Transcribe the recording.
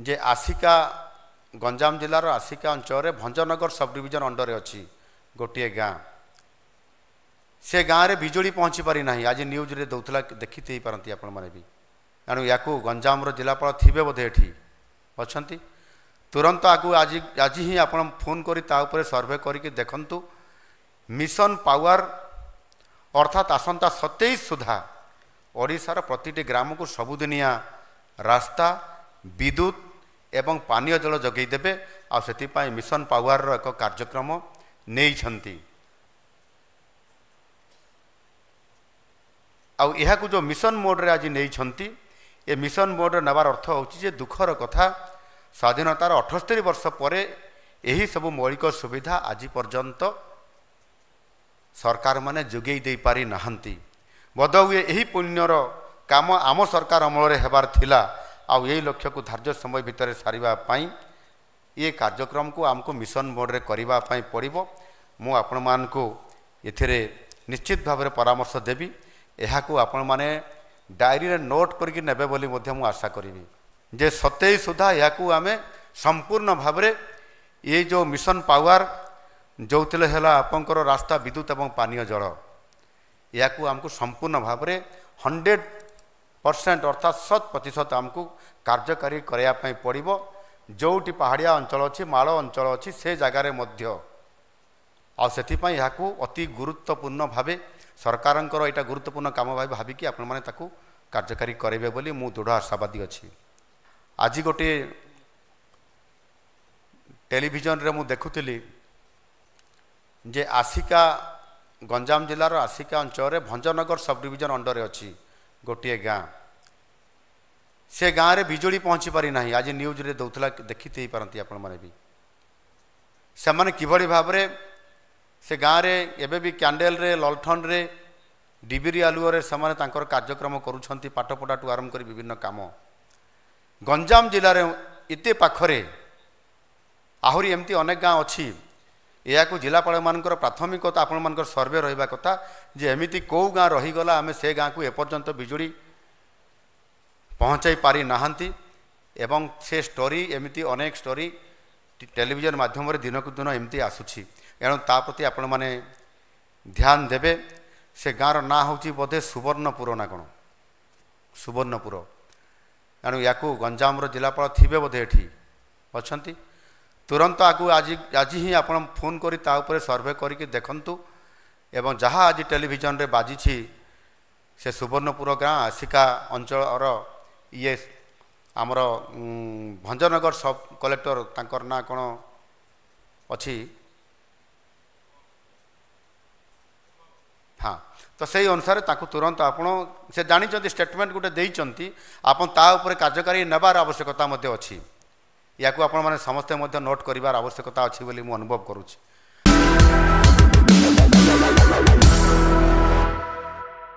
जे आसिका गंजाम जिलार आसिका अंचल Bhanjanagar sub division under अच्छी गोटे गाँ से गाँव में बिजुली पहुँची पारि ना आज न्यूज रे दौला देखी पारती आपण मैंने भी एणु या गंजाम जिलापाल थे बोधे ये अच्छा तुरंत आगु आज ही आप फोन करी सर्वे करके देखंतु मिशन पावर अर्थात आसंता 27 सुधा ओडिशार प्रतिटी ग्राम को सबुदिनिया रास्ता विद्युत एवं पानीय जल जगै देबे आ सेतिपाई मिशन पावर रो एक कार्यक्रम नेइछंती आउ यह को जो मिशन मोड रे आज नेइछंती ए मिशन मोड रे नबार अर्थ होची जे दुखर कथा स्वाधीनतार 78 वर्ष परे यही सब मौलिक सुविधा आज पर्यंत सरकार माने जोगै दे पारि नाहंती बदहुए यही पुण्यर काम आम सरकार अमल हेबार थिला आउ यही लक्ष्य को धार्य समय भितर सारिबा पाई ये कार्यक्रम को आमको मिशन मोड रे करिबा पाई पड़िबो मु आपण मान को एथिरे निश्चित भाव में परामर्श देबी एहा को आपण माने डायरी रे नोट करके नेबे बोली मध्ये मु आशा करिवि जे 27 सुधा या को आमे संपूर्ण भाव में ये जो मिशन पावर जो है आपंकर रास्ता विद्युत एवं पानीय जल या को आमको संपूर्ण भाव में 100% अर्थात 100% आमको कार्यकारी करने पड़ो जोटी पहाड़िया अंचल अच्छी माल अंचल अच्छी से जगार आपाई अति गुरुत्वपूर्ण भाव सरकारंकर यहाँ गुरुत्वपूर्ण काम भाई भाविकी आपण मैंने कार्यकारी करेंगे बोली मु दृढ़ आशावादी अच्छी आज गोटे टेलीविजन रे मु देखुली जे आसिका गंजाम जिलार आसिका अंचल भंजनगर सब डिविजन अंडर अच्छी गोटे गाँ से गाँव में बिजुली पहुँची पारि ना आज न्यूज रे दौला देखी पारती आपण मैंने भी से माने किभली भाव रे से गाँव में एबे भी कैंडेल रे ललठन रे डिबिरी आलुओ रे समाने तांकर कार्यक्रम करूछंती पाठपढ़ा टू आरंभ कर विभिन्न काम गंजाम जिले में इते पाखरे आहरी एमती अनेक गाँ अच्छी या जिलापाल मानकर प्राथमिकता आपण मानकर सर्वे रहिबा कथा जे एमिति को गाँ रहीगला आमे से गाँ को एपर्यंत बिजुली पहुँचाई पारि नाहंती एवं से स्टोरी एमिति अनेक स्टोरी टेलीविजन माध्यम दिन को दिन एमती आसुछि एणु ता प्रति आपण माने ध्यान देबे से गाँर ना होची बोधे सुवर्णपुर ना कौन सुवर्णपुर एणु या गंजाम जिलापाल थे बोधे ये अच्छा तुरंत आगु आज ही आप फोन करी सर्वे करके देखंतु एवं जहाँ आज टेलीविजन रे बाजी से सुवर्णपुर गाँ आसिका अंचल ये आमर भंजनगर सब कलेक्टर तांकर ना कौन अच्छी हाँ तो सही अनुसार तुरंत आप से जानी स्टेटमेंट गोटे देइचंती आपन ता उपरे कार्यकारी नेबार आवश्यकता मध्य अच्छी या को आपण माने समस्ते मध्य नोट करिवार आवश्यकता अछि बोली मु अनुभव करूछि।